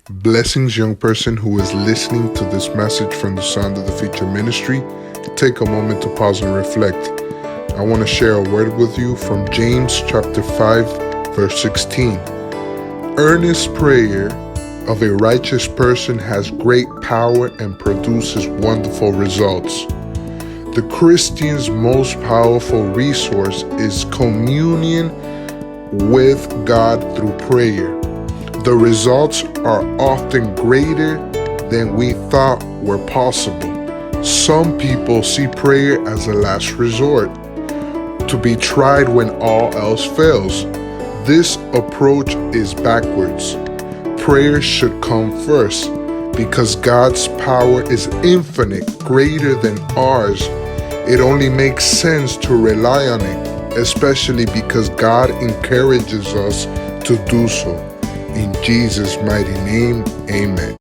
Blessings, young person who is listening to this message from the Sound of the Future Ministry. Take a moment to pause and reflect. I want to share a word with you from James chapter 5, verse 16. Earnest prayer of a righteous person has great power and produces wonderful results. The Christian's most powerful resource is communion with God through prayer. The results are often greater than we thought were possible. Some people see prayer as a last resort, to be tried when all else fails. This approach is backwards. Prayer should come first because God's power is infinite, greater than ours. It only makes sense to rely on it, especially because God encourages us to do so. In Jesus' mighty name, amen.